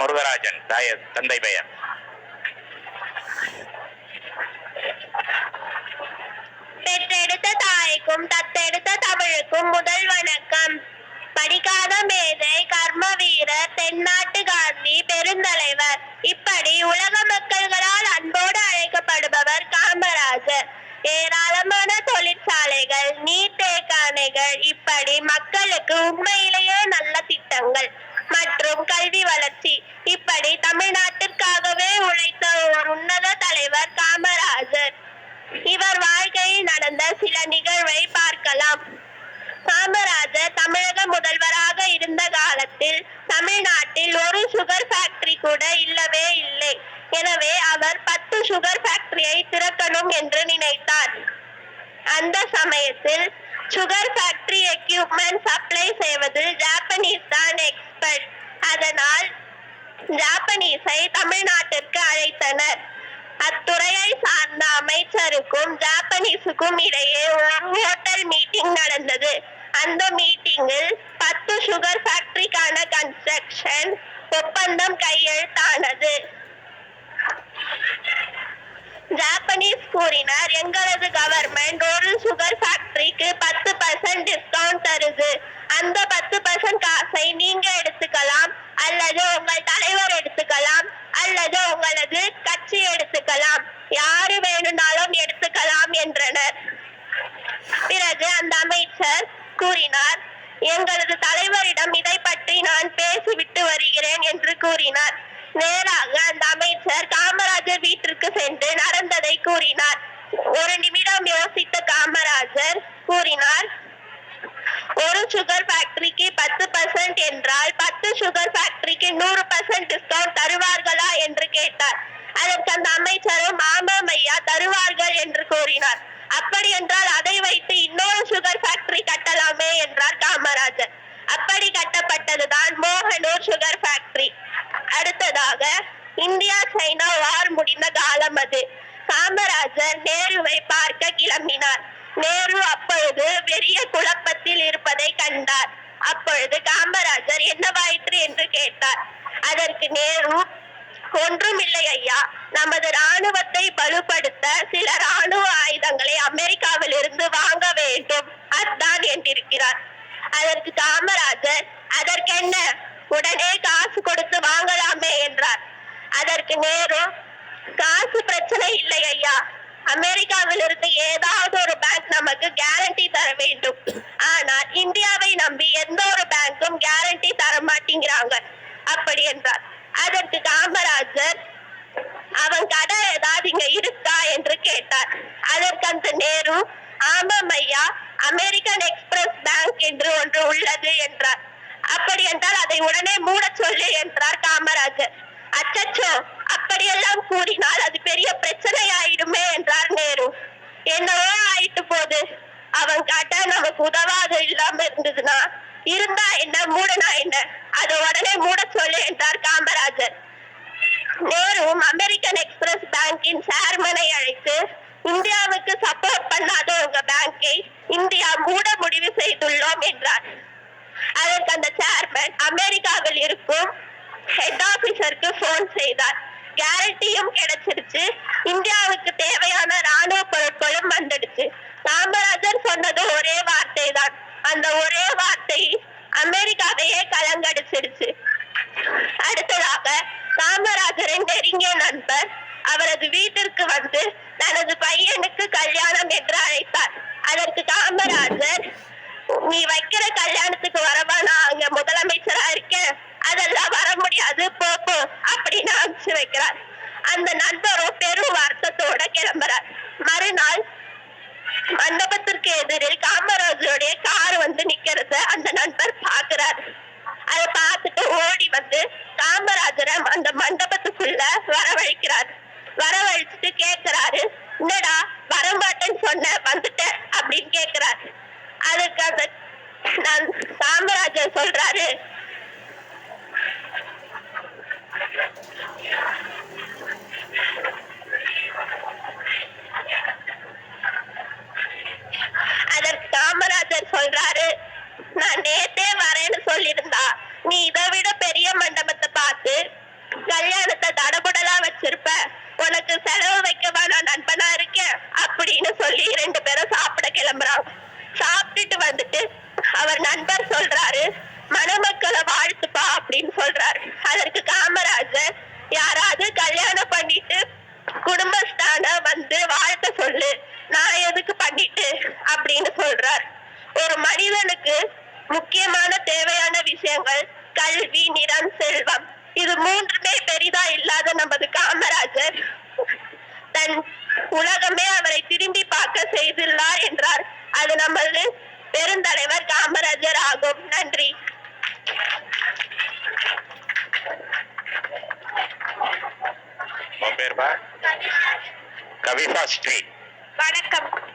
முருகராஜன் தந்தை பெயர். பெற்றெடுத்த தாய்க்கும் தத்தெடுத்த தமிழுக்கும் முதல் வணக்கம். படிக்காத மேதை, கர்ம வீரர், தென்னாட்டு காந்தி, பெருந்தலைவர், இப்படி உலக மக்கள்களால் அன்போடு அழைக்கப்படுபவர் காமராஜர். ஏராளமான தொழிற்சாலைகள், நீர்த்தேக்க அணைகள், இப்படி மக்களுக்கு உண்மையிலேயே நல்ல திட்டங்கள் மற்றும் கல்வி வளர்ச்சி, இப்படி தமிழ்நாட்டிற்காகவே உழைத்த ஒரு உன்னத தலைவர் காமராஜர். இவர் வாழ்க்கையில் நடந்த சில நிகழ்வை பார்க்கலாம். காமராஜர் தமிழக முதல்வராக இருந்த காலத்தில் தமிழ்நாட்டில் ஒரு சுகர் ஃபேக்டரி கூட இல்லவே இல்லை. எனவே அவர் 10 சுகர் ஃபேக்டரியை திறக்கணும் என்று நினைத்தார். அந்த சமயத்தில் சுகர் ஃபேக்டரி எக்யூப்மெண்ட் சப்ளை செய்வதில் ஜாப்பனீஸ் தான் எக்ஸ்பர்ட். அதனால் ஜாப்பனீஸை தமிழ்நாட்டிற்கு அழைத்தனர். அத்துறையை சார்ந்த அமைச்சருக்கும் ஜாப்பனீஸுக்கும் இடையே ஒரு ஹோட்டல் மீட்டிங் நடந்தது. அந்த மீட்டிங்கில் 10 சுகர் ஃபேக்டரிக்கான கன்ஸ்ட்ரக்ஷன் ஒப்பந்தம் கையெழுத்தானது. ஜாப்பனீஸ் கூறினார், எங்களது கவர்மெண்ட் ஒரு சுகர் ஃபேக்டரிக்கு 10% டிஸ்கவுண்ட் தருது. அந்த 10% காசை நீங்க எடுத்துக்கலாம், அல்லது உங்கள் தலைவர் எடுத்துக்கலாம், அல்லது உங்களது கட்சி எடுத்துக்கலாம், யாரு வேணும்னாலும் எடுத்துக்கலாம் என்றனர். பிறகு அந்த அமைச்சர் கூறினார், எங்களது தலைவரிடம் இதை பற்றி நான் பேசிவிட்டு வருகிறேன் என்று கூறினார். நேராக அந்த அமைச்சர் காமராஜர் வீட்டிற்கு சென்று நடந்ததை கூறினார். ஒரு நிமிடம் யோசித்த காமராஜர் கூறினார், ஒரு சுகர் ஃபேக்டரிக்கு 10% என்றால் 10 சுகர் ஃபேக்டரிக்கு 100% டிஸ்கவுண்ட் தருவார்களா என்று கேட்டார். அதற்கு அந்த அமைச்சரும் ஆமாம் ஐயா தருவார்கள் என்று கூறினார். அப்படி என்றால் அதை வைத்து இன்னொரு சுகர் ஃபேக்டரி கட்டலாமே என்றார் காமராஜர். அப்படி கட்டப்பட்டதுதான் மோகனூர் சுகர் ஃபேக்டரி. அடுத்ததாக இந்தியா சைனா வார் முடிந்த காலம் அது. காமராஜர் நேருவை பார்க்க கிளம்பினார். நேரு அப்பொழுது பெரிய குழப்பத்தில் இருப்பதை கண்டார். அப்பொழுது காமராஜர் என்னவாயிற்று என்று கேட்டார். அதற்கு நேரு, ஒன்றுமில்லை ஐயா, நமது ராணுவத்தை பலுப்படுத்த சில ராணுவ ஆயுதங்களை அமெரிக்காவில் இருந்து வாங்க வேண்டும், அதான் என்றிருக்கிறார். அதற்கு காமராஜர், அதற்கென்ன, உடனே காசு கொடுத்து வாங்கலாமே என்றார். அதற்கு நேரு, காசு பிரச்சனை இல்லை ஐயா, அமெரிக்காவில் இருந்து ஏதாவது ஒரு பேங்க் நமக்கு கேரண்டி தர வேண்டும். ஆனால் இந்தியாவை நம்பி எந்த ஒரு பேங்கும் கேரண்டி தர மாட்டேங்கிறாங்க, அப்படி என்றார். அதற்கு காமராஜர், அவன் கடை ஏதாவது இங்க இருக்கா என்று கேட்டார். அதற்கு அந்த நேரு, ஆமாம் ஐயா, அமெரிக்கன் எக்ஸ்பிரஸ் பேங்க் என்று ஒன்று உள்ளது என்றார். அப்படி என்றால் அதை உடனே மூட சொல்லு என்றார் காமராஜர். அச்சச்சோ, அப்படியெல்லாம் கூறினால் அது பெரிய பிரச்சனை ஆயிடுமே என்றார் நேரு. என்னவோ ஆயிட்டு போது, அவன் காட்ட நமக்கு உதவாது இல்லாம இருந்ததுன்னா இருந்தா என்ன, மூடனா என்ன, அதை உடனே மூட சொல்லு என்றார் காமராஜர். நேருவும் அமெரிக்கன் எக்ஸ்பிரஸ் பேங்கின் சேர்மனை அழைத்து, இந்தியாவுக்கு சப்போர்ட் பண்ணாத உங்க பேங்கை இந்தியா மூட முடிவு செய்துள்ளோம் என்றார். அதற்கு அந்த சேர்மன் அமெரிக்காவில் இருக்கும் ஹெட் ஆபீசருக்கு போன் செய்தார். கேரண்டியும் கிடைச்சிருச்சு, இந்தியாவுக்கு தேவையான ராணுவ பொருட்களும் வந்துடுச்சு. காமராஜர் சொன்னது ஒரே வார்த்தை தான். அந்த ஒரே வார்த்தை அமெரிக்காவையே கலங்கடிச்சிருச்சு. அடுத்ததாக காமராஜரின் நெருங்கிய நண்பர் அவரது வீட்டிற்கு வந்து தனது பையனுக்கு கல்யாணம் என்று அழைத்தார். அதற்கு காமராஜர், நீ வைக்கிற கல்யாணத்துக்கு வரவா, நான் அங்க முதலமைச்சரா இருக்கேன், அதெல்லாம் வர முடியாது, போ அப்படின்னு அனுப்பிச்சு வைக்கிறார். அந்த நண்பரும் பெரும் வருத்தத்தோட கிளம்புறார். மறுநாள் மண்டபத்திற்கு எதிரில் காமராஜருடைய கார் வந்து நிக்கிறத அந்த நண்பர் பாக்குறாரு. அதை பார்த்துட்டு ஓடி வந்து காமராஜரை அந்த மண்டபத்துக்குள்ள வரவழைக்கிறார். வரவழைச்சிட்டு கேக்குறாரு, என்னடா வரமாட்டேன்னு சொன்ன, வந்துட்டேன் அப்படின்னு கேக்குறாரு. அதுக்கு அந்த காமராஜர் சொல்றாரு, கல்வி, நிறம், செல்வம். இது மூன்றுமே பெரிதா இல்லாத நமது காமராஜர் தன் உலகமே அவரை திரும்பி பார்க்க செய்துள்ளார் என்றார். அது நமது பெருந்தலைவர் காமராஜர் ஆகும். நன்றி. உன் பேர் பா? கவிதா ஸ்ரீ. வணக்கம்.